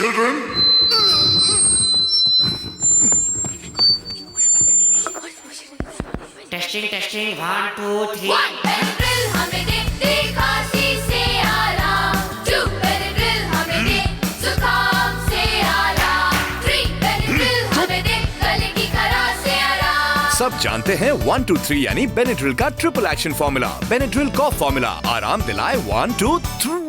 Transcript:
children. Testing testing 1 2 3 Benadryl हमें दे खांसी से आराम। 2 Benadryl हमें दे जुकाम से आराम। 3 Benadryl हमें दे गले की खराश से आराम। सब जानते हैं 1 2 3 यानी बेनेड्रिल का ट्रिपल एक्शन फॉर्मूला। बेनेड्रिल कॉफ फॉर्मूला, आराम दिलाए 1 2 3।